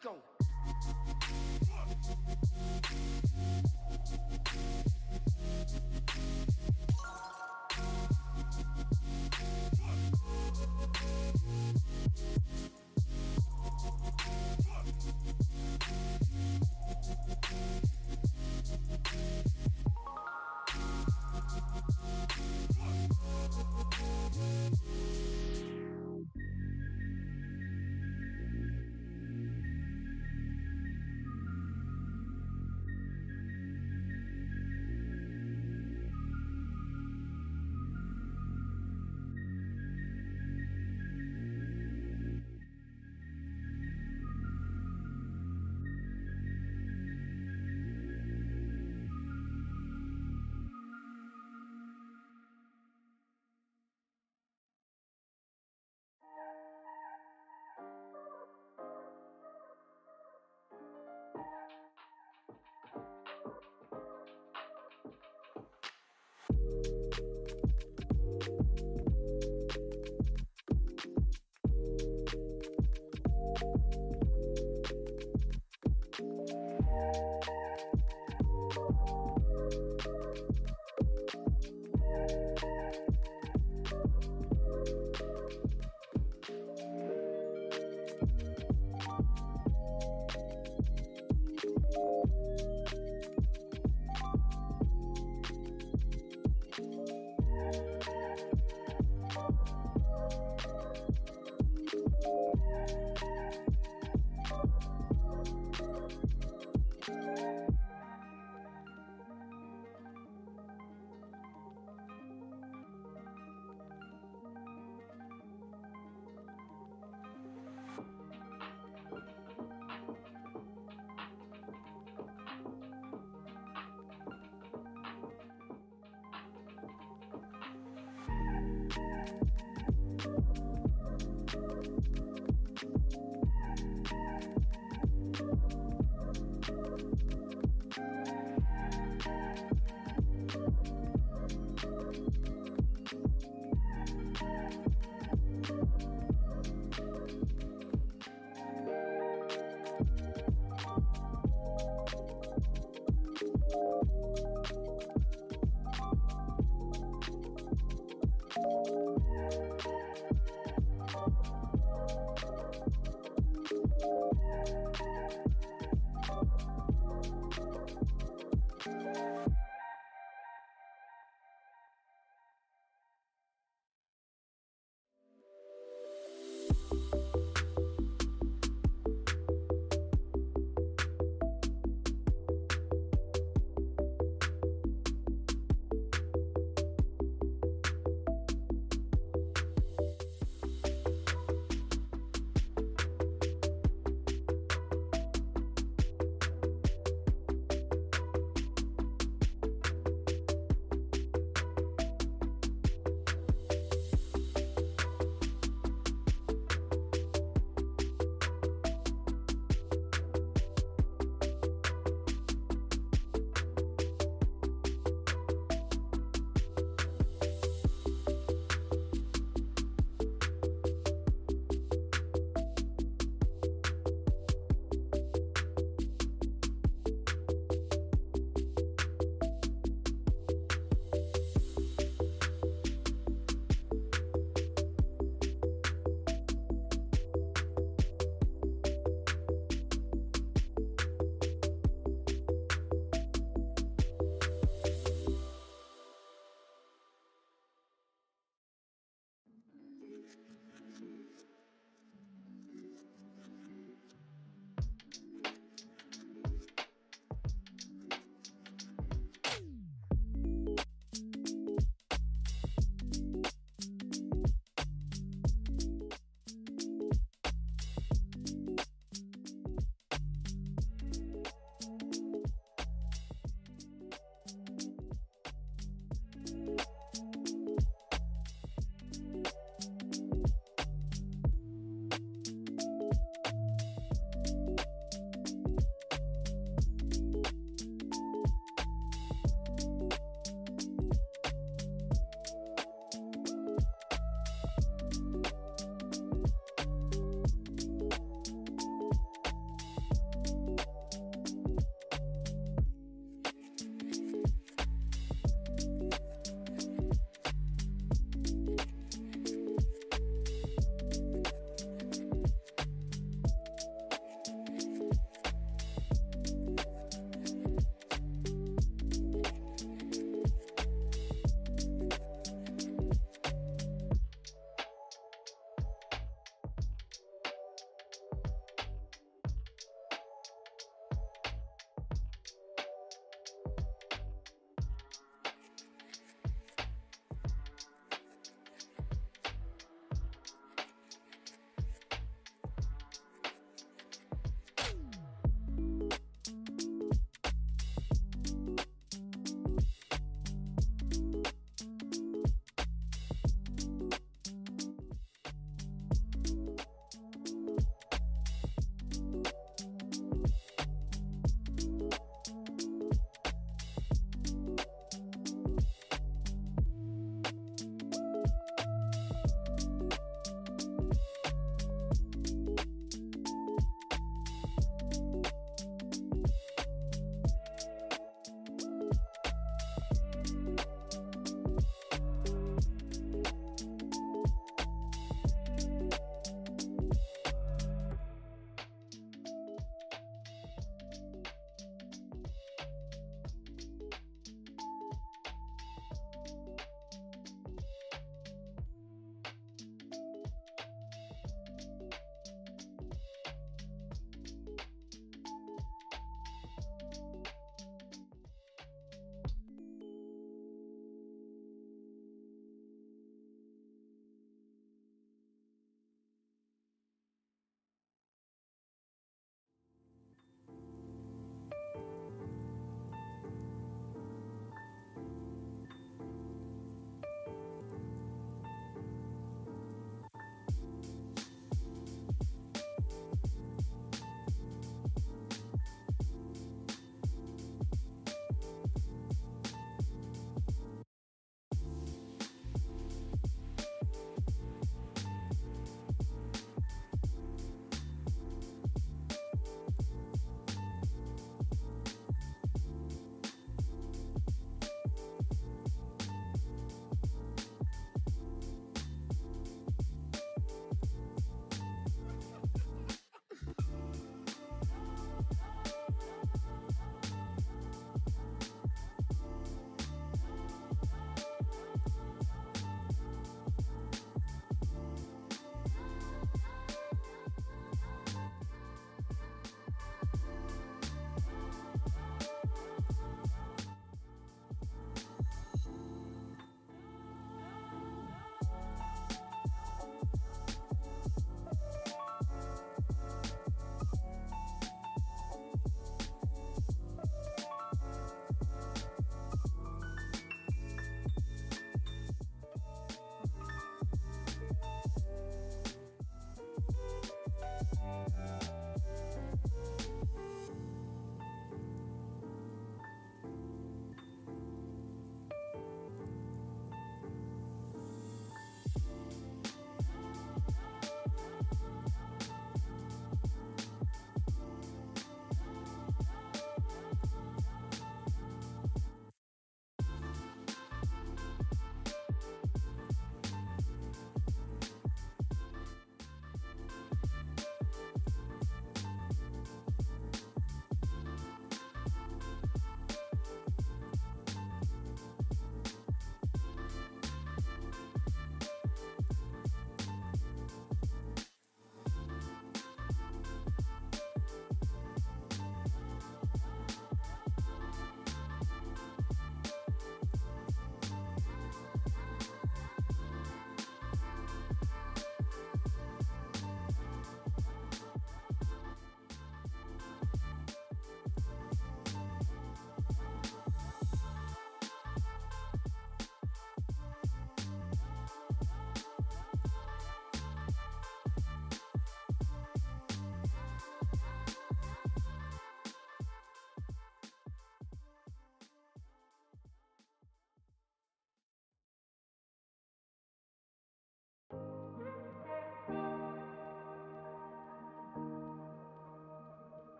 Go.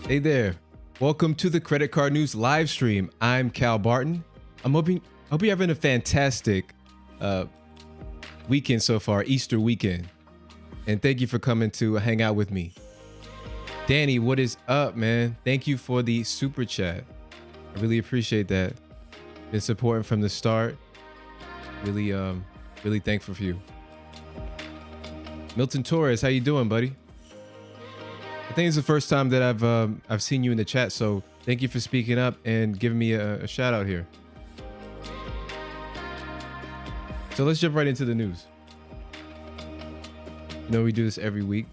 Hey there. Welcome to the Credit Card News live stream. I'm Cal Barton. Hope you're having a fantastic weekend so far, Easter weekend. And thank you for coming to hang out with me. Danny, what is up, man? Thank you for the super chat. I really appreciate that. Been supporting from the start. Really thankful for you. Milton Torres, how you doing, buddy? I think it's the first time that I've seen you in the chat, so thank you for speaking up and giving me a shout out here. So let's jump right into the news. You know, we do this every week.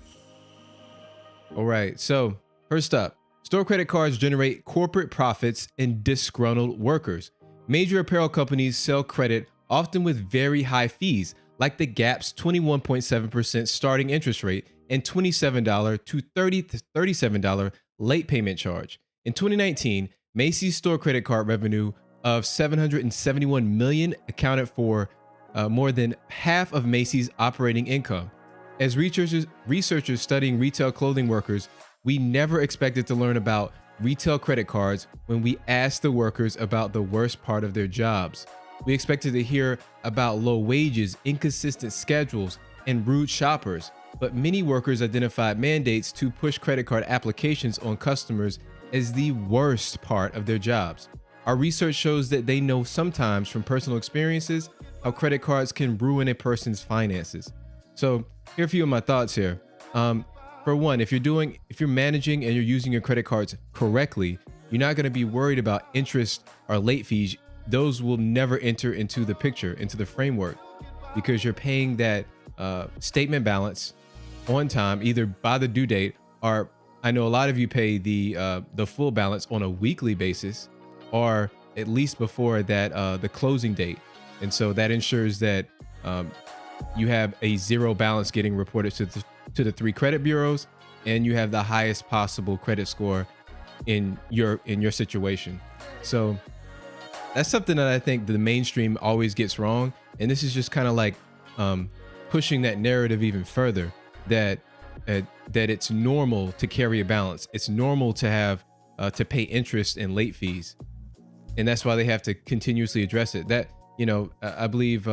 All right, so first up, store credit cards generate corporate profits and disgruntled workers. Major apparel companies sell credit often with very high fees, like the Gap's 21.7% starting interest rate and $27 to $37 late payment charge. In 2019, Macy's store credit card revenue of $771 million accounted for more than half of Macy's operating income. As researchers studying retail clothing workers, we never expected to learn about retail credit cards when we asked the workers about the worst part of their jobs. We expected to hear about low wages, inconsistent schedules, and rude shoppers, but many workers identified mandates to push credit card applications on customers as the worst part of their jobs. Our research shows that they know sometimes from personal experiences how credit cards can ruin a person's finances. So here are a few of my thoughts here. For one, if you're managing and you're using your credit cards correctly, you're not going to be worried about interest or late fees. Those will never enter into the picture, into the framework, because you're paying that statement balance on time, either by the due date, or I know a lot of you pay the full balance on a weekly basis, or at least before that the closing date. And so that ensures that you have a zero balance getting reported to the 3 credit bureaus, and you have the highest possible credit score in your situation. So that's something that I think the mainstream always gets wrong. And this is just kind of like pushing that narrative even further, that it's normal to carry a balance. It's normal to have to pay interest and late fees. And that's why they have to continuously address it. That, you know, I believe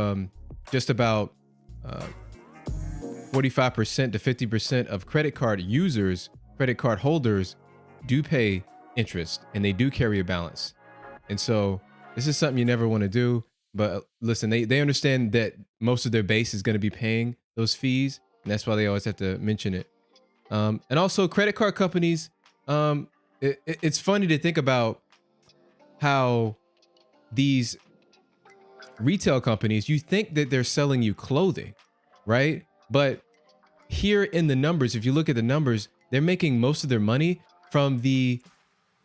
just about 45% to 50% of credit card users, credit card holders do pay interest, and they do carry a balance. And so this is something you never want to do. But listen, they understand that most of their base is going to be paying those fees, and that's why they always have to mention it. And also credit card companies, it's funny to think about how these retail companies, you think that they're selling you clothing, right? But here in the numbers, if you look at the numbers, they're making most of their money from the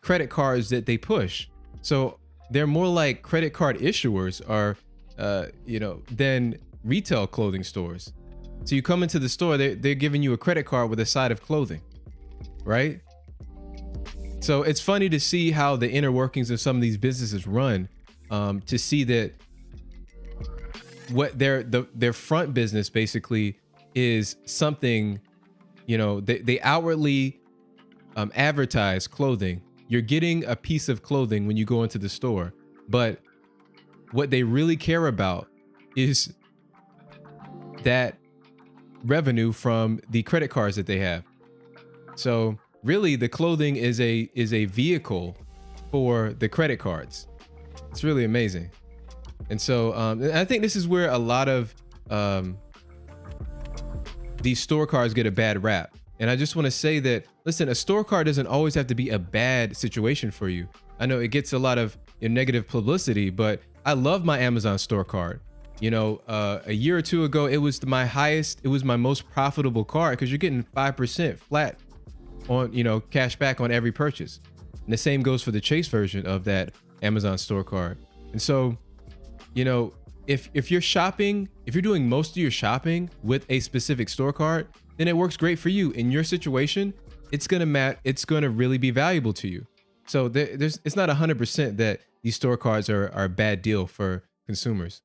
credit cards that they push. So they're more like credit card issuers or, than retail clothing stores. So you come into the store, they're giving you a credit card with a side of clothing, right? So it's funny to see how the inner workings of some of these businesses run, to see that what their front business basically is something, you know, they outwardly advertise clothing. You're getting a piece of clothing when you go into the store, but what they really care about is that revenue from the credit cards that they have. So really the clothing is a vehicle for the credit cards. It's really amazing. And so I think this is where a lot of these store cards get a bad rap. And I just want to say that, listen, a store card doesn't always have to be a bad situation for you. I know it gets a lot of negative publicity, but I love my Amazon store card. You know, a year or two ago, it was my most profitable card because you're getting 5% flat on, cash back on every purchase. And the same goes for the Chase version of that Amazon store card. And so, if you're shopping, if you're doing most of your shopping with a specific store card, then it works great for you. In your situation, it's gonna really be valuable to you. So it's not 100% that these store cards are a bad deal for consumers.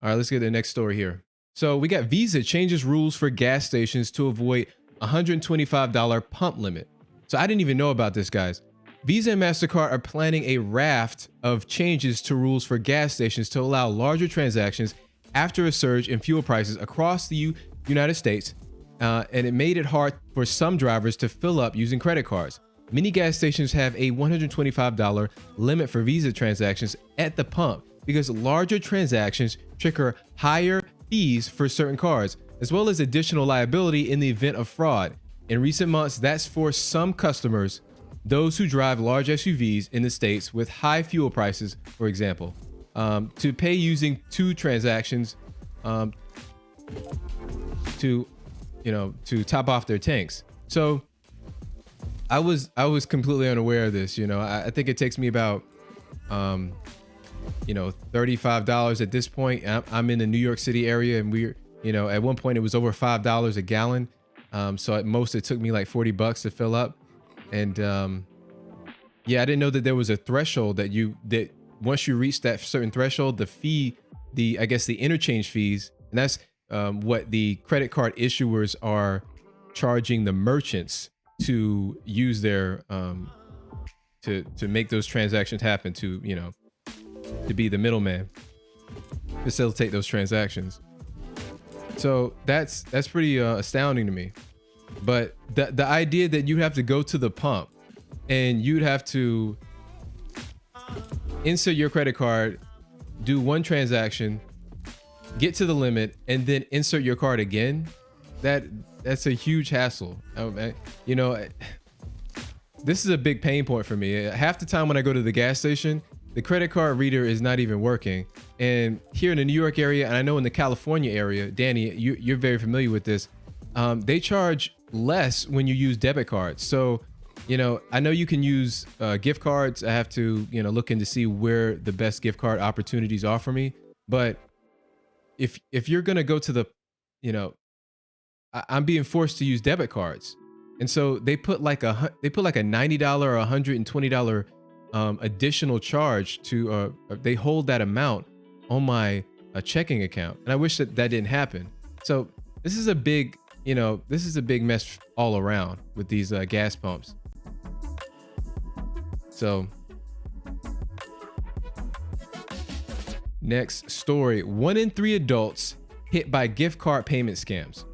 All right, let's get to the next story here. So we got Visa changes rules for gas stations to avoid $125 pump limit. So I didn't even know about this, guys. Visa and MasterCard are planning a raft of changes to rules for gas stations to allow larger transactions after a surge in fuel prices across the United States. And it made it hard for some drivers to fill up using credit cards. Many gas stations have a $125 limit for Visa transactions at the pump because larger transactions trigger higher fees for certain cards, as well as additional liability in the event of fraud. In recent months, that's forced some customers, those who drive large SUVs in the States with high fuel prices, for example, to pay using two transactions to top off their tanks. So I was completely unaware of this. I think it takes me about $35 at this point. I'm in the New York City area, and we're at one point it was over $5 a gallon. So at most it took me like $40 to fill up. And yeah, I didn't know that there was a threshold that once you reach that certain threshold, the interchange fees, and that's what the credit card issuers are charging the merchants to use their to make those transactions happen, to be the middleman, facilitate those transactions. So that's pretty astounding to me. But the idea that you have to go to the pump and you'd have to insert your credit card, do one transaction, get to the limit, and then insert your card again, that's a huge hassle. This is a big pain point for me. Half the time when I go to the gas station, the credit card reader is not even working. And here in the New York area, and I know in the California area, Danny, you're very familiar with this, they charge less when you use debit cards. So, I know you can use gift cards. I have to, look in to see where the best gift card opportunities are for me. But if you're going to go to the, I'm being forced to use debit cards. And so they put like a $90 or $120 additional charge to, they hold that amount on my checking account. And I wish that didn't happen. So this is a big mess all around with these gas pumps. So next story, 1 in 3 adults hit by gift card payment scams.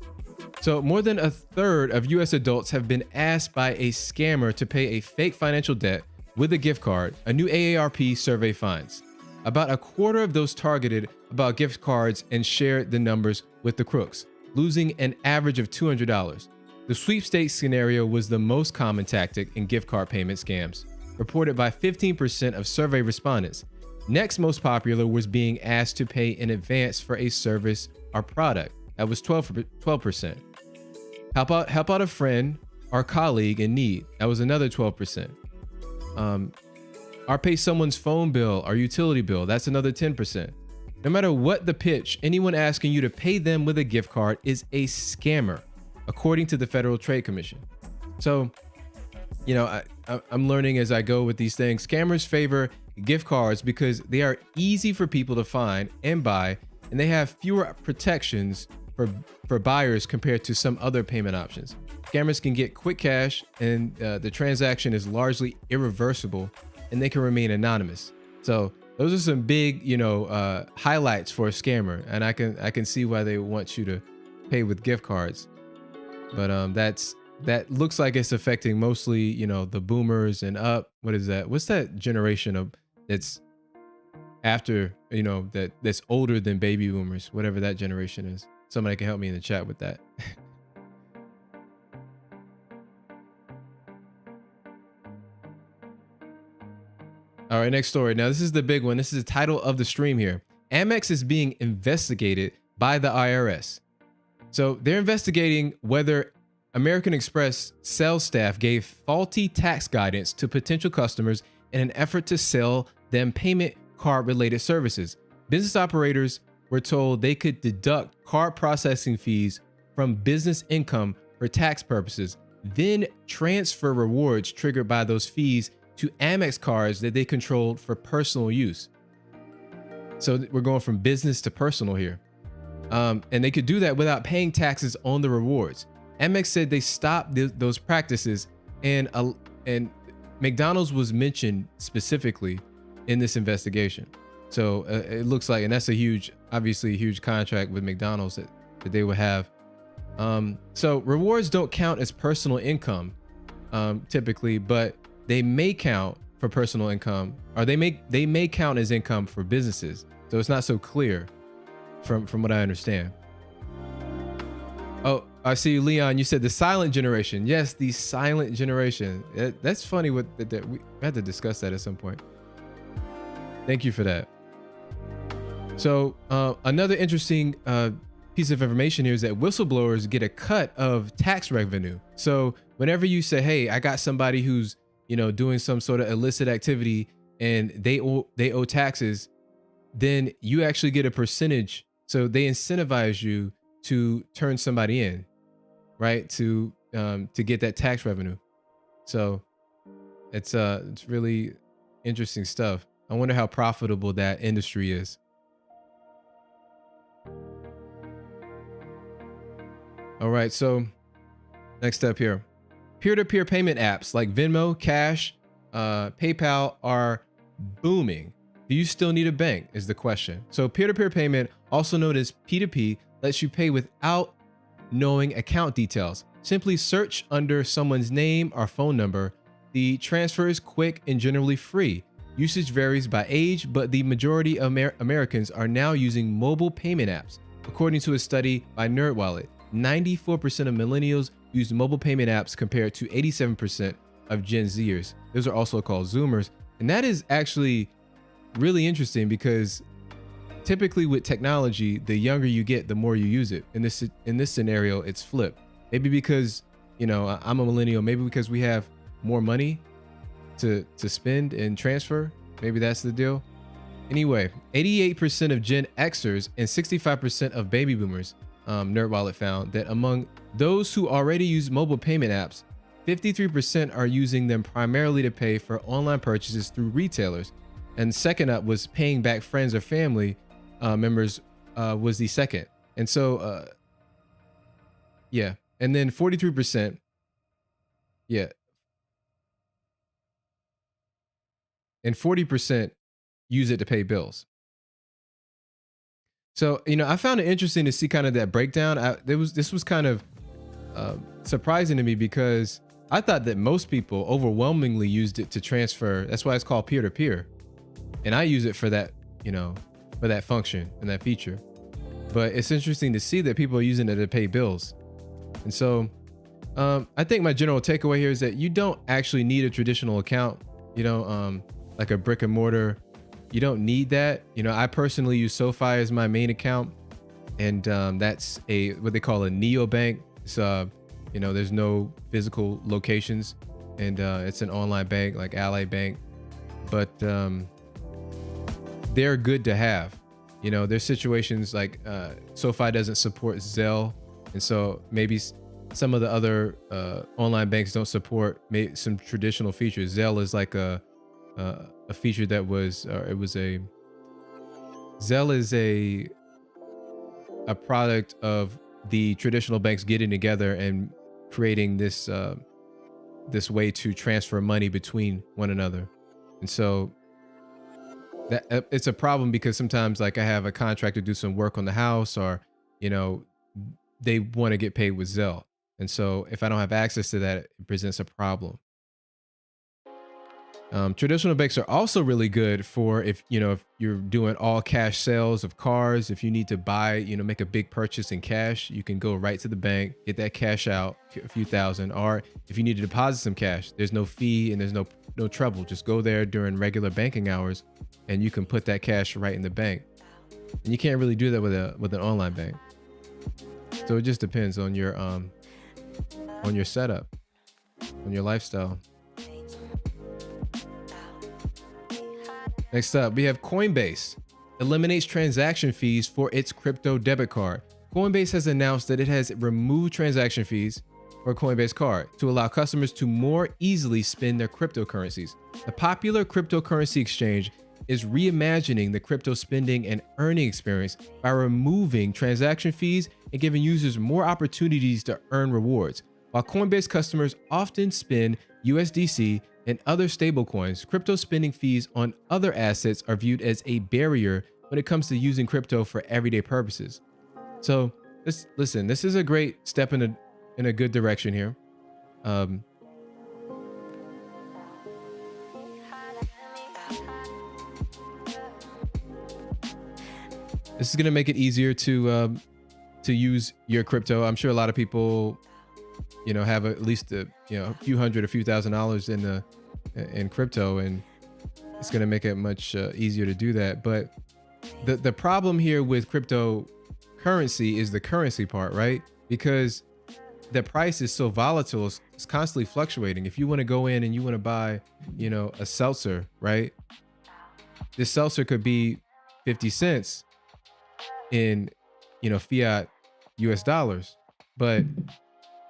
So more than a third of US adults have been asked by a scammer to pay a fake financial debt with a gift card, a new AARP survey finds. About a quarter of those targeted about gift cards and shared the numbers with the crooks, losing an average of $200. The sweepstakes scenario was the most common tactic in gift card payment scams, reported by 15% of survey respondents. Next most popular was being asked to pay in advance for a service or product. That was 12%. Help out a friend or colleague in need. That was another 12%. Or pay someone's phone bill or utility bill. That's another 10%. No matter what the pitch, anyone asking you to pay them with a gift card is a scammer, according to the Federal Trade Commission. So, I'm learning as I go with these things. Scammers favor gift cards because they are easy for people to find and buy, and they have fewer protections for buyers compared to some other payment options. Scammers can get quick cash, and the transaction is largely irreversible, and they can remain anonymous. So those are some big, highlights for a scammer, and I can see why they want you to pay with gift cards. But that looks like it's affecting mostly, the boomers and up. What is that? What's that generation of that's after, that's older than baby boomers, whatever that generation is. Somebody can help me in the chat with that. All right, next story. Now, this is the big one. This is the title of the stream here. Amex is being investigated by the IRS. So they're investigating whether American Express sales staff gave faulty tax guidance to potential customers in an effort to sell them payment card-related services. Business operators were told they could deduct card processing fees from business income for tax purposes, then transfer rewards triggered by those fees to Amex cards that they controlled for personal use. So we're going from business to personal here. And they could do that without paying taxes on the rewards. Amex said they stopped those practices, and McDonald's was mentioned specifically in this investigation. So it looks like, and that's obviously a huge contract with McDonald's that they would have. So rewards don't count as personal income typically, but they may count for personal income, or they may count as income for businesses. So it's not so clear from what I understand. Oh, I see you, Leon. You said the silent generation. Yes, the silent generation. That's funny. We had to discuss that at some point. Thank you for that. So another interesting piece of information here is that whistleblowers get a cut of tax revenue. So whenever you say, hey, I got somebody who's, doing some sort of illicit activity and they owe taxes, then you actually get a percentage. So they incentivize you to turn somebody in, right? To get that tax revenue. So it's really interesting stuff. I wonder how profitable that industry is. All right, so next up here, peer-to-peer payment apps like Venmo, Cash, PayPal are booming. Do you still need a bank is the question. So peer-to-peer payment, also known as P2P, lets you pay without knowing account details. Simply search under someone's name or phone number. The transfer is quick and generally free. Usage varies by age, but the majority of Americans are now using mobile payment apps. According to a study by NerdWallet, 94% of millennials use mobile payment apps compared to 87% of Gen Zers. Those are also called Zoomers. And that is actually really interesting because typically with technology, the younger you get, the more you use it. In this scenario, it's flipped. Maybe because, I'm a millennial, maybe because we have more money to spend and transfer. Maybe that's the deal. Anyway, 88% of Gen Xers and 65% of baby boomers, NerdWallet found that among those who already use mobile payment apps, 53% are using them primarily to pay for online purchases through retailers. And second up was paying back friends or family members was the second. And so, yeah. And then 43%, yeah. And 40% use it to pay bills. So, I found it interesting to see kind of that breakdown. This was kind of surprising to me because I thought that most people overwhelmingly used it to transfer. That's why it's called peer-to-peer. And I use it for that, for that function and that feature. But it's interesting to see that people are using it to pay bills. And so I think my general takeaway here is that you don't actually need a traditional account, like a brick and mortar. You don't need that. I personally use SoFi as my main account, and that's what they call a neobank. It's there's no physical locations, and it's an online bank like Ally Bank, but they're good to have. There's situations like SoFi doesn't support Zelle, and so maybe some of the other online banks don't support some traditional features. Zelle is like a feature that was, Zelle is a product of the traditional banks getting together and creating this way to transfer money between one another. And so that it's a problem because sometimes like I have a contractor do some work on the house, or, they want to get paid with Zelle. And so if I don't have access to that, it presents a problem. Traditional banks are also really good for if you're doing all cash sales of cars. If you need to buy, make a big purchase in cash, you can go right to the bank, get that cash out, a few thousand. Or if you need to deposit some cash, there's no fee and there's no trouble. Just go there during regular banking hours and you can put that cash right in the bank. And you can't really do that with an online bank. So it just depends on your setup, on your lifestyle. Next up, we have Coinbase eliminates transaction fees for its crypto debit card. Coinbase has announced that it has removed transaction fees for Coinbase card to allow customers to more easily spend their cryptocurrencies. The popular cryptocurrency exchange is reimagining the crypto spending and earning experience by removing transaction fees and giving users more opportunities to earn rewards. While Coinbase customers often spend USDC and other stablecoins, crypto spending fees on other assets are viewed as a barrier when it comes to using crypto for everyday purposes. So listen, this is a great step in a good direction here. This is going to make it easier to use your crypto. I'm sure a lot of people, have at least a few hundred, a few $1,000s in crypto, and it's going to make it much easier to do that. But the problem here with cryptocurrency is the currency part, right? Because the price is so volatile, it's constantly fluctuating. If you want to go in and you want to buy, a seltzer, right? This seltzer could be 50 cents in, fiat US dollars, but,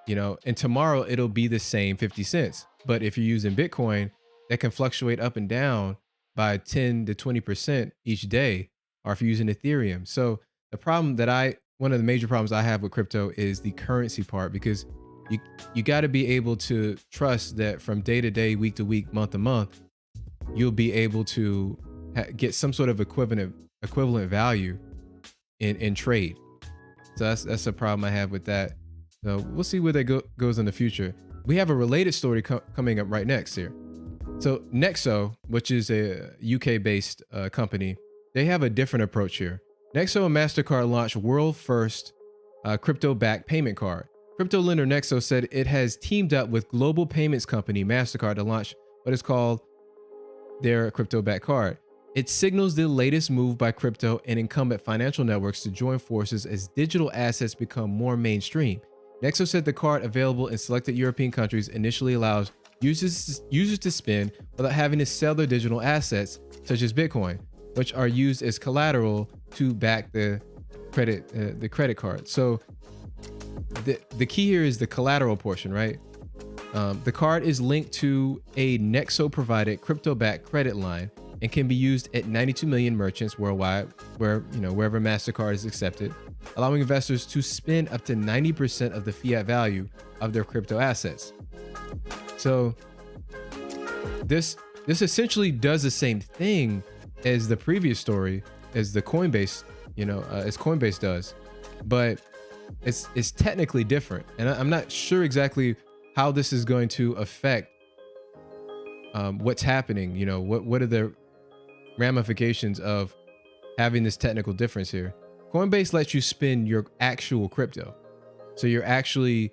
and tomorrow it'll be the same 50 cents. But if you're using Bitcoin, that can fluctuate up and down by 10 to 20% each day, or if you're using Ethereum. So one of the major problems I have with crypto is the currency part, because you got to be able to trust that from day to day, week to week, month to month, you'll be able to get some sort of equivalent value in trade. So that's a problem I have with that. So we'll see where that goes in the future. We have a related story coming up right next here. So Nexo, which is a UK-based company, they have a different approach here. Nexo and MasterCard launched world first crypto-backed payment card. Crypto lender Nexo said it has teamed up with global payments company MasterCard to launch what is called their crypto-backed card. It signals the latest move by crypto and incumbent financial networks to join forces as digital assets become more mainstream. Nexo said the card, available in selected European countries, initially allows users to spend without having to sell their digital assets, such as Bitcoin, which are used as collateral to back the credit card. So the key here is the collateral portion, right? The card is linked to a Nexo provided crypto-backed credit line and can be used at 92 million merchants worldwide, wherever MasterCard is accepted, allowing investors to spend up to 90% of the fiat value of their crypto assets. So this essentially does the same thing as the previous story, as the Coinbase, as Coinbase does, but it's technically different. And I'm not sure exactly how this is going to affect what's happening. What are the ramifications of having this technical difference here? Coinbase lets you spend your actual crypto. So you're actually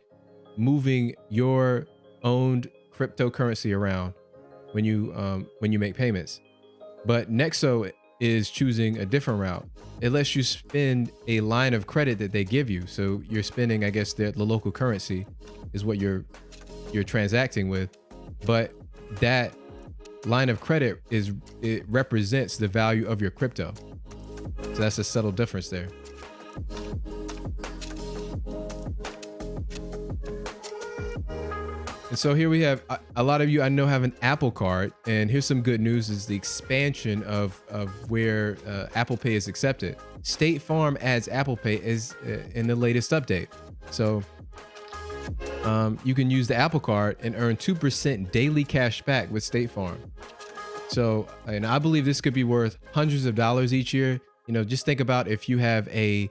moving your owned cryptocurrency around when you make payments. But Nexo is choosing a different route. It lets you spend a line of credit that they give you. So you're spending, I guess, the local currency is what you're transacting with. But that line of credit it represents the value of your crypto. So that's a subtle difference there. And so here we have a lot of you I know have an Apple Card, and here's some good news: is the expansion of where Apple Pay is accepted. State Farm adds Apple Pay in the latest update. So you can use the Apple Card and earn 2% daily cash back with State Farm. So, and I believe this could be worth hundreds of dollars each year. Just think about if you have a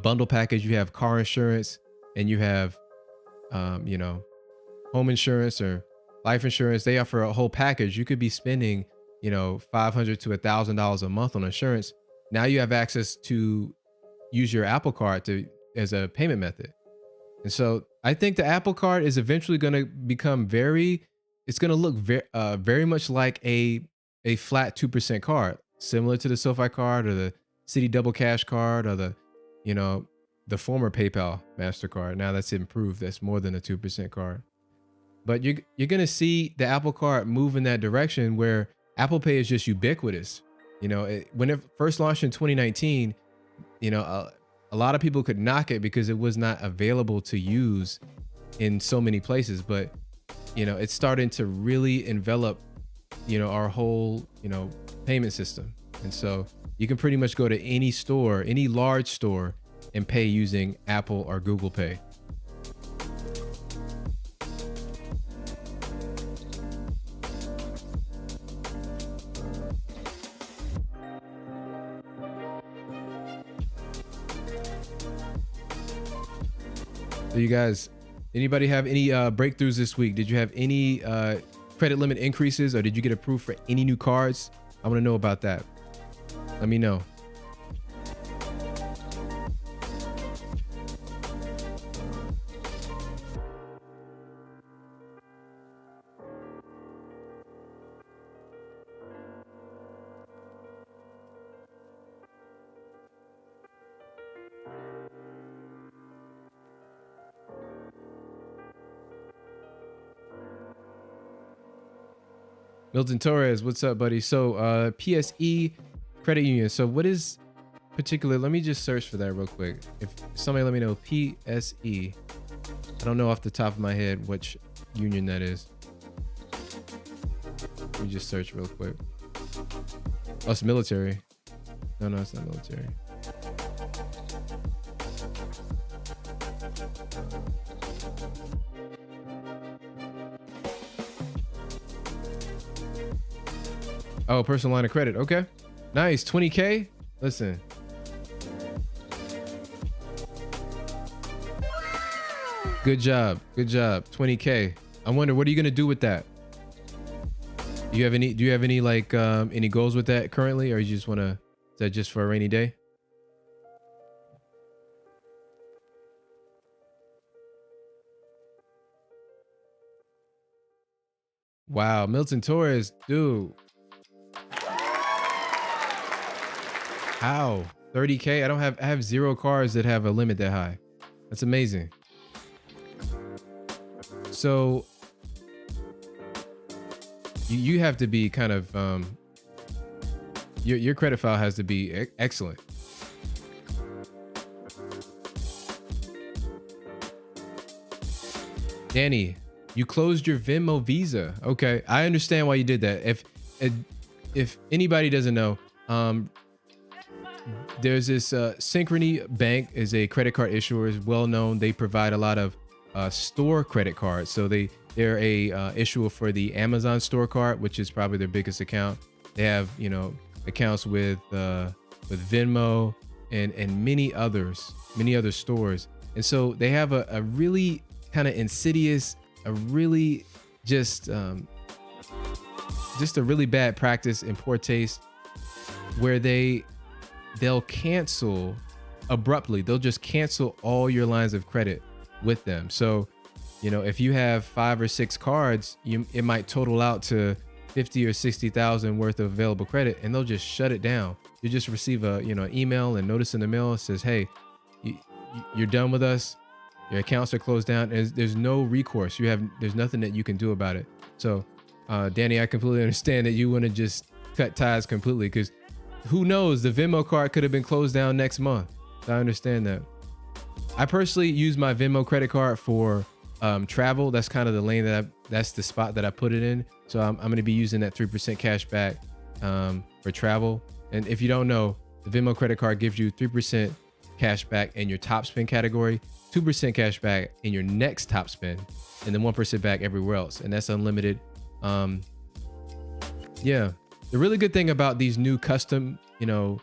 bundle package, you have car insurance and you have, home insurance or life insurance. They offer a whole package. You could be spending, $500 to $1,000 a month on insurance. Now you have access to use your Apple Card as a payment method. And so I think the Apple Card is eventually going to become it's going to look very much like a flat 2% card, similar to the SoFi card or the Citi Double Cash card or the former PayPal MasterCard. Now that's improved. That's more than a 2% card. But you're going to see the Apple Card move in that direction where Apple Pay is just ubiquitous. When it first launched in 2019, a lot of people could knock it because it was not available to use in so many places. But, it's starting to really envelop, our whole, payment system. And so you can pretty much go to any store, any large store, and pay using Apple or Google Pay. So you guys, anybody have any breakthroughs this week? Did you have any credit limit increases, or did you get approved for any new cards? I want to know about that. Let me know. Milton Torres, what's up, buddy? So PSE credit union. So what is particular? Let me just search for that real quick. If somebody let me know, PSE. I don't know off the top of my head which union that is. Let me just search real quick. Oh, it's military. No, it's not military. Oh, personal line of credit. Okay. Nice. 20K. Listen. Good job. Good job. 20K. I wonder, what are you going to do with that? Do you have any like any goals with that currently, or you just want to, is that just for a rainy day? Wow. Milton Torres, dude. How? 30K? I have 0 cars that have a limit that high. That's amazing. So you have to be kind of your credit file has to be excellent. Danny, you closed your Venmo Visa. Okay, I understand why you did that. If anybody doesn't know, there's this Synchrony Bank is a credit card issuer, is well known. They provide a lot of store credit cards. So they're a issuer for the Amazon store card, which is probably their biggest account. They have, you know, accounts with Venmo and many other stores. And so they have a really kind of insidious, a really just a really bad practice and poor taste, where they'll cancel abruptly. They'll just cancel all your lines of credit with them. So, you know, if you have 5 or 6 cards, it might total out to 50 or 60,000 worth of available credit, and they'll just shut it down. You just receive a, you know, email and notice in the mail that says, hey, you're done with us. Your accounts are closed down. There's no recourse. There's nothing that you can do about it. So, Danny, I completely understand that you want to just cut ties completely, because who knows, the Venmo card could have been closed down next month. I understand that. I personally use my Venmo credit card for travel. That's kind of the lane that's the spot that I put it in. So I'm going to be using that 3% cash back for travel. And if you don't know, the Venmo credit card gives you 3% cash back in your top spend category, 2% cash back in your next top spend, and then 1% back everywhere else. And that's unlimited. Yeah. The really good thing about these new custom, you know,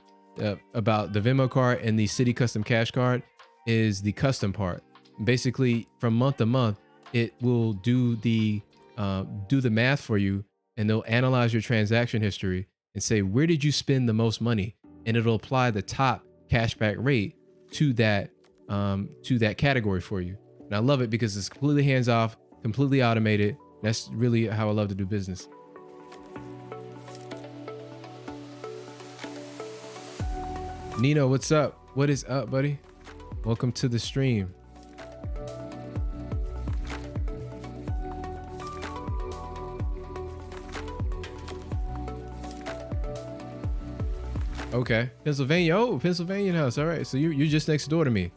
about the Venmo card and the Citi Custom Cash Card is the custom part. Basically, from month to month, it will do the math for you, and they'll analyze your transaction history and say, where did you spend the most money? And it'll apply the top cashback rate to that category for you. And I love it because it's completely hands off, completely automated. That's really how I love to do business. Nino, what's up? What is up, buddy? Welcome to the stream. Okay, Pennsylvania. Oh, Pennsylvania house. All right, so you're just next door to me.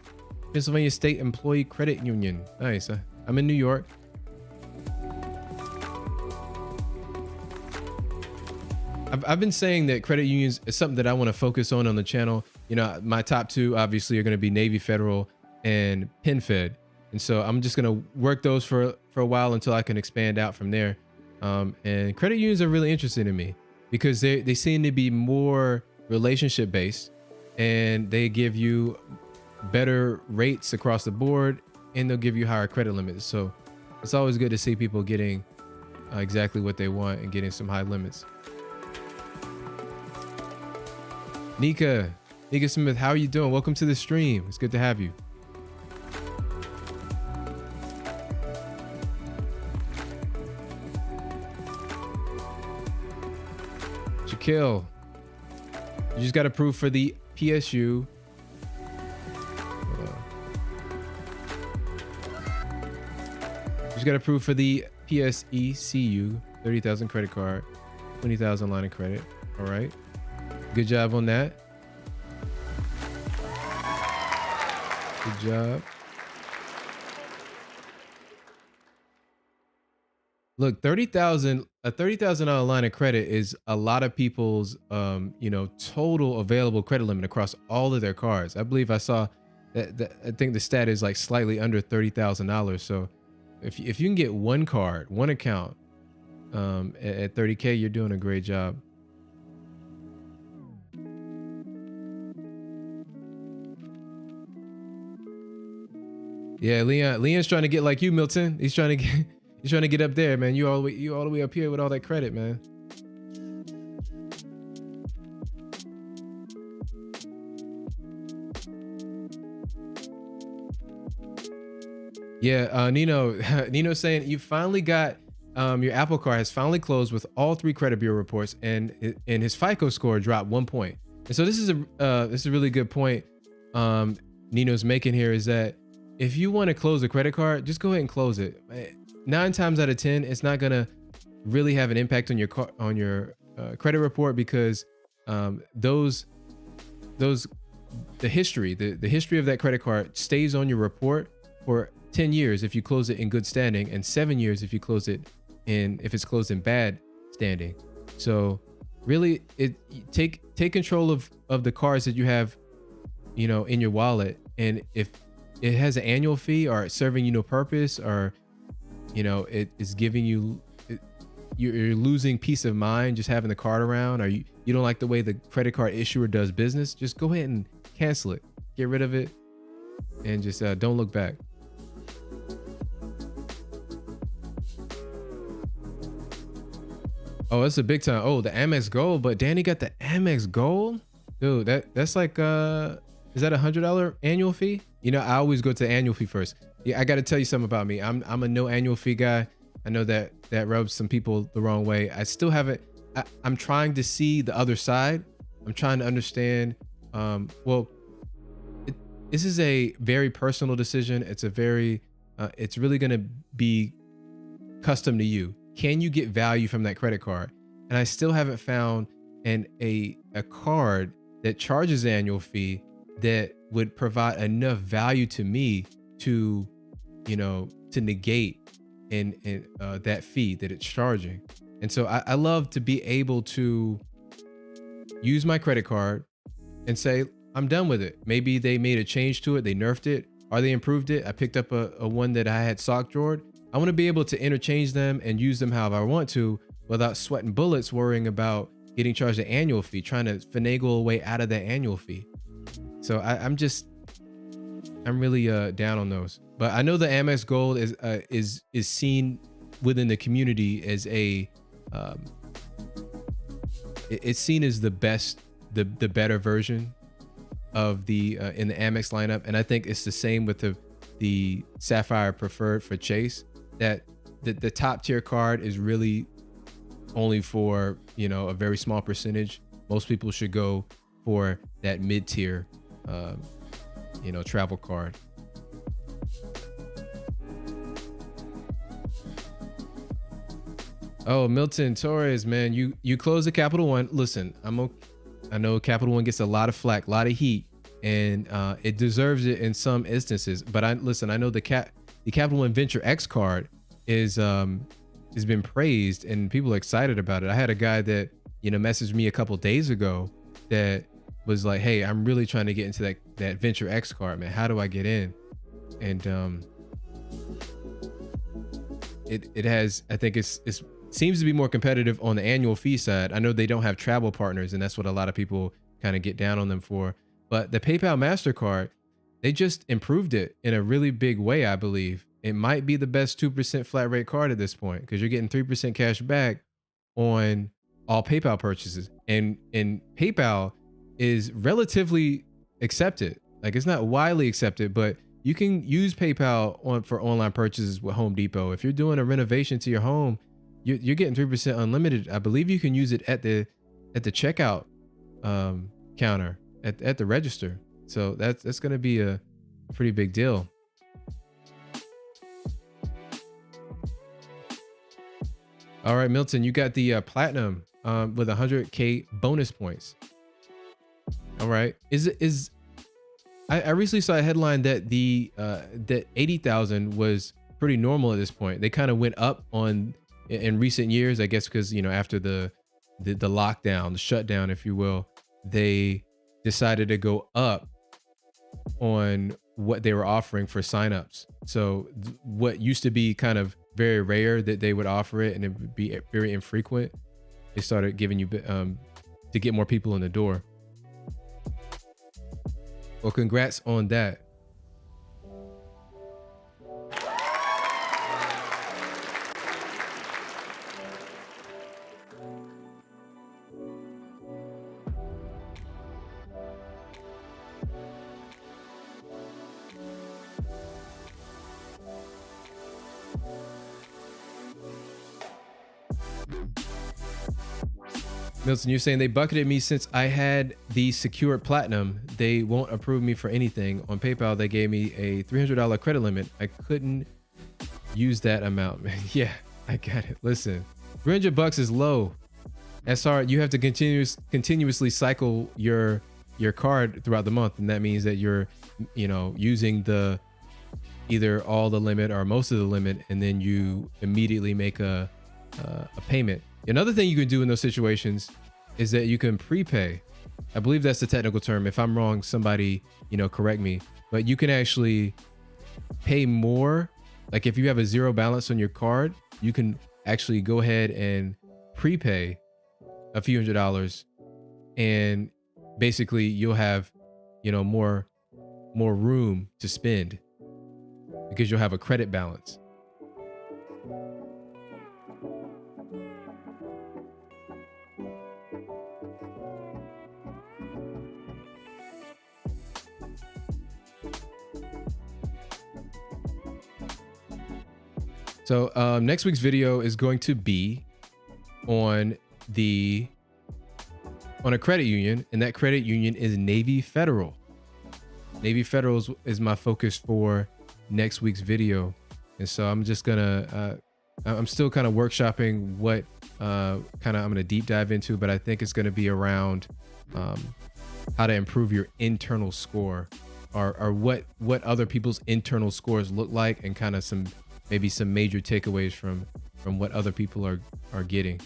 Pennsylvania State Employee Credit Union. Nice. I'm in New York. I've been saying that credit unions is something that I want to focus on the channel. You know, my top two obviously are going to be Navy Federal and PenFed. And so I'm just going to work those for a while until I can expand out from there. And credit unions are really interesting to me because they seem to be more relationship based, and they give you better rates across the board, and they'll give you higher credit limits. So it's always good to see people getting exactly what they want and getting some high limits. Nika Smith, how are you doing? Welcome to the stream. It's good to have you. Shaquille, you just got approved for the PSU. Just got approved for the PSECU, 30,000 credit card, 20,000 line of credit. All right. Good job on that. Good job. Look, a $30,000 line of credit is a lot of people's, total available credit limit across all of their cards. I believe I saw that I think the stat is like slightly under $30,000. So if you can get one card, one account, at 30K, you're doing a great job. Yeah, Leon's trying to get like you, Milton. He's trying to get up there, man. You all the way up here with all that credit, man. Yeah, Nino's saying you finally got your Apple Card has finally closed with all 3 credit bureau reports, and his FICO score dropped 1 point. And so this is a really good point Nino's making here, is that if you want to close a credit card, just go ahead and close it. 9 times out of 10, it's not gonna really have an impact on your credit report, because the history of that credit card stays on your report for 10 years if you close it in good standing, and 7 years if it's closed in bad standing. So really, take control of the cards that you have, in your wallet, and if it has an annual fee or it's serving you no purpose, or it is giving you, you're losing peace of mind just having the card around, or you don't like the way the credit card issuer does business, just go ahead and cancel it, get rid of it, and just don't look back. Oh, that's a big time. Oh, the Amex Gold, but Danny got the Amex Gold, dude. That's like is that $100 annual fee? I always go to the annual fee first. Yeah, I got to tell you something about me. I'm a no annual fee guy. I know that rubs some people the wrong way. I still haven't. I'm trying to see the other side. I'm trying to understand. This is a very personal decision. It's really going to be custom to you. Can you get value from that credit card? And I still haven't found a card that charges an annual fee that would provide enough value to me to negate that fee that it's charging. And so I love to be able to use my credit card and say, I'm done with it. Maybe they made a change to it, they nerfed it, or they improved it. I picked up a one that I had sock drawered. I want to be able to interchange them and use them however I want to, without sweating bullets, worrying about getting charged an annual fee, trying to finagle a way out of that annual fee. So I'm really down on those. But I know the Amex Gold is seen within the community as it's seen as the best, the better version of the in the Amex lineup. And I think it's the same with the Sapphire Preferred for Chase, that the top tier card is really only for a very small percentage. Most people should go for that mid tier travel card. Oh, Milton Torres, man, you closed the Capital One. Listen, I know Capital One gets a lot of flack, a lot of heat, and it deserves it in some instances. But I know the Capital One Venture X card has been praised and people are excited about it. I had a guy that messaged me a couple days ago that was like, hey, I'm really trying to get into that Venture X card, man. How do I get in? And it has, I think it's seems to be more competitive on the annual fee side. I know they don't have travel partners, and that's what a lot of people kind of get down on them for. But the PayPal MasterCard, they just improved it in a really big way, I believe. It might be the best 2% flat rate card at this point, because you're getting 3% cash back on all PayPal purchases. And PayPal is relatively accepted. Like, it's not widely accepted, but you can use PayPal for online purchases with Home Depot. If you're doing a renovation to your home, you're getting 3% unlimited. I believe you can use it at the checkout counter at the register. So that's going to be a pretty big deal. All right, Milton, you got the platinum with 100K bonus points. All right, I recently saw a headline that that 80,000 was pretty normal at this point. They kind of went up in recent years, I guess, because after the lockdown, the shutdown, if you will, they decided to go up on what they were offering for signups. So what used to be kind of very rare that they would offer it, and it would be very infrequent, they started giving you to get more people in the door. Well, congrats on that. Milton, you're saying they bucketed me since I had the secured platinum. They won't approve me for anything. On PayPal, they gave me a $300 credit limit. I couldn't use that amount, man. Yeah, I got it. Listen, $300 is low. SR, you have to continuously cycle your card throughout the month, and that means that you're, using either all the limit or most of the limit, and then you immediately make a payment. Another thing you can do in those situations is that you can prepay. I believe that's the technical term. If I'm wrong, somebody, correct me. But you can actually pay more. Like if you have a zero balance on your card, you can actually go ahead and prepay a few $100s, and basically you'll have, more room to spend because you'll have a credit balance. So next week's video is going to be on a credit union, and that credit union is Navy Federal. Navy Federal is my focus for next week's video. And so I'm just gonna, I'm still kind of workshopping what I'm gonna deep dive into, but I think it's gonna be around how to improve your internal score, or what other people's internal scores look like, and kind of maybe some major takeaways from what other people are getting.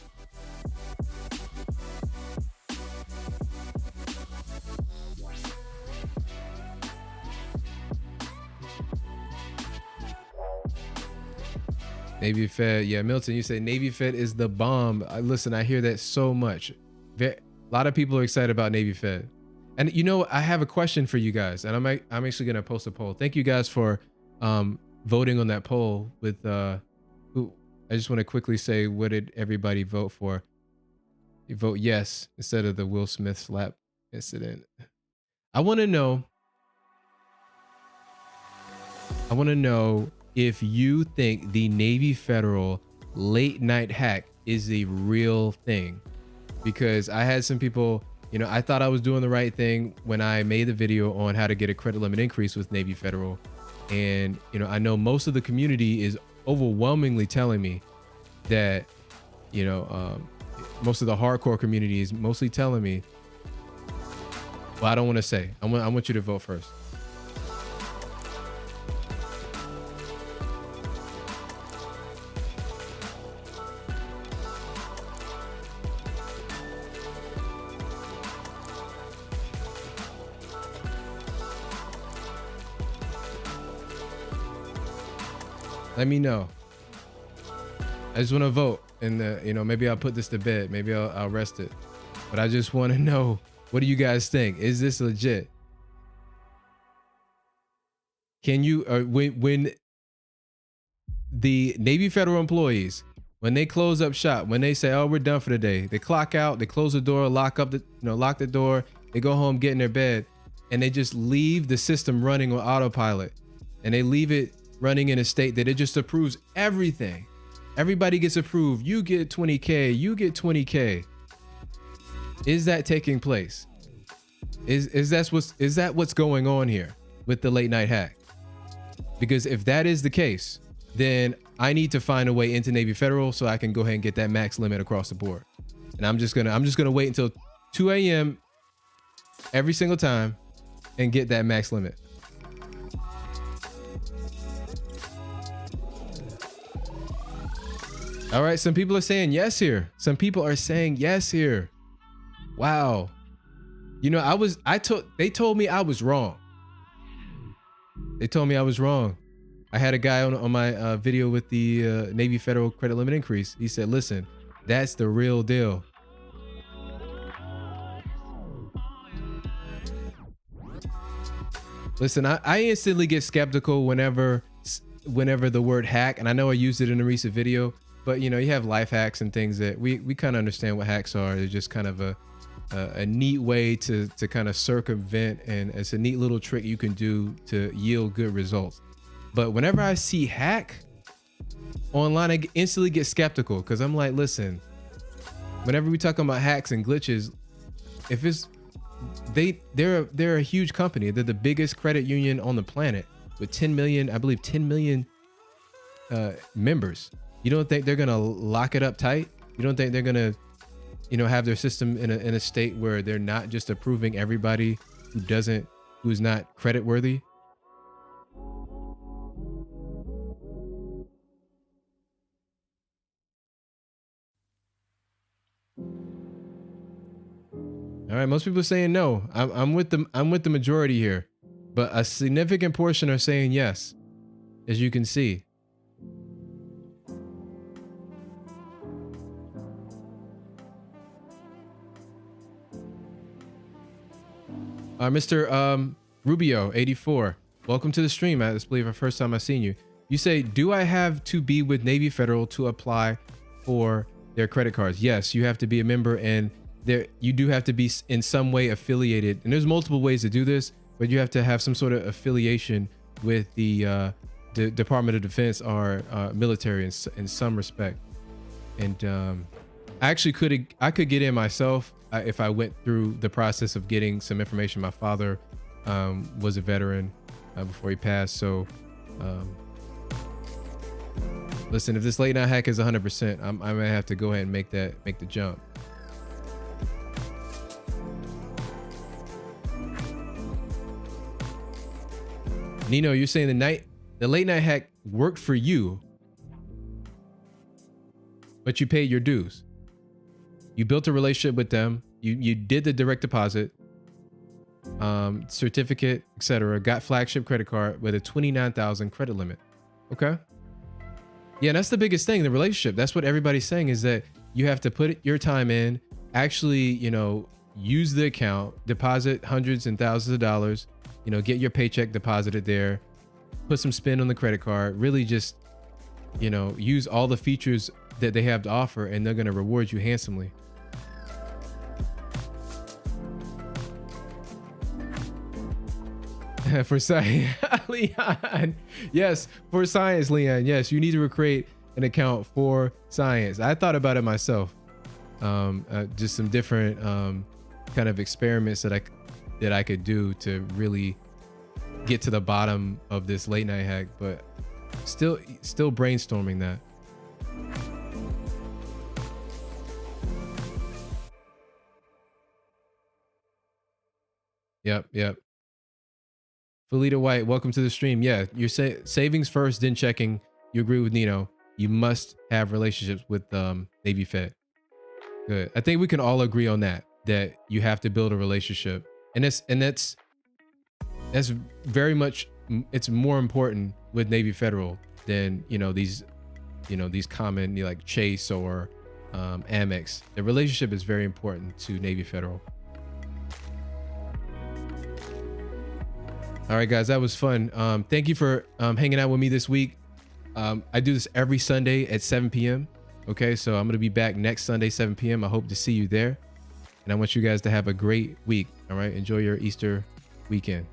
Navy Fed, yeah, Milton, you say Navy Fed is the bomb. Listen, I hear that so much. A lot of people are excited about Navy Fed. And I have a question for you guys, and I'm actually gonna post a poll. Thank you guys for voting on that poll with who. I just want to quickly say, what did everybody vote for? You vote yes instead of the Will Smith slap incident. I want to know if you think the Navy Federal late night hack is a real thing, because I had some people, I thought I was doing the right thing when I made the video on how to get a credit limit increase with Navy Federal. And, I know most of the community is overwhelmingly telling me that, most of the hardcore community is mostly telling me, well, I don't want to say, I want you to vote first. Let me know. I just want to vote, and maybe I'll put this to bed. Maybe I'll rest it. But I just want to know, what do you guys think? Is this legit? Can you, when the Navy Federal employees, when they close up shop, when they say, oh, we're done for the day, they clock out, they close the door, lock the door, they go home, get in their bed, and they just leave the system running on autopilot, and they leave it running in a state that it just approves everything. Everybody gets approved. You get 20K, you get 20K. Is that taking place? Is that what's going on here with the late night hack? Because if that is the case, then I need to find a way into Navy Federal so I can go ahead and get that max limit across the board. And I'm just gonna wait until 2 a.m. every single time and get that max limit. All right, some people are saying yes here. Some people are saying yes here. Wow. They told me I was wrong. They told me I was wrong. I had a guy on my video with the Navy Federal credit limit increase. He said, listen, that's the real deal. Listen, I instantly get skeptical whenever the word hack, and I know I used it in a recent video, but you have life hacks and things that we kind of understand what hacks are. They're just kind of a neat way to kind of circumvent, and it's a neat little trick you can do to yield good results. But whenever I see hack online, I instantly get skeptical, because I'm like, listen, whenever we talk about hacks and glitches, if it's they're a huge company. They're the biggest credit union on the planet with 10 million, I believe 10 million members. You don't think they're gonna lock it up tight? You don't think they're gonna have their system in a state where they're not just approving everybody who's not credit worthy? All right, most people are saying no. I'm with the majority here, but a significant portion are saying yes, as you can see. Mr. Rubio 84, welcome to the stream. I believe the first time I've seen you. You say, do I have to be with Navy Federal to apply for their credit cards? Yes, you have to be a member, and you do have to be in some way affiliated. And there's multiple ways to do this, but you have to have some sort of affiliation with the Department of Defense or military in some respect. And I could get in myself if I went through the process of getting some information. My father was a veteran before he passed. So listen, if this late night hack is 100%, I might have to go ahead and make the jump. Nino, you're saying the late night hack worked for you, but you paid your dues. You built a relationship with them. You did the direct deposit, certificate, etc. Got flagship credit card with a 29,000 credit limit. Okay. Yeah, that's the biggest thing, the relationship. That's what everybody's saying, is that you have to put your time in, actually, use the account, deposit hundreds and thousands of dollars, get your paycheck deposited there, put some spin on the credit card, really just, use all the features that they have to offer, and they're going to reward you handsomely. For science, Leon. Yes, for science, Leon. Yes, you need to create an account for science. I thought about it myself. Just some different kind of experiments that I could do to really get to the bottom of this late night hack, but still brainstorming that. Yep. Felita White, welcome to the stream. Yeah, you're savings first, then checking. You agree with Nino. You must have relationships with Navy Fed. Good. I think we can all agree on that you have to build a relationship. And that's very much, it's more important with Navy Federal than, these common, like Chase or Amex. The relationship is very important to Navy Federal. All right, guys, that was fun. Thank you for hanging out with me this week. I do this every Sunday at 7 p.m. Okay, so I'm going to be back next Sunday, 7 p.m. I hope to see you there. And I want you guys to have a great week. All right, enjoy your Easter weekend.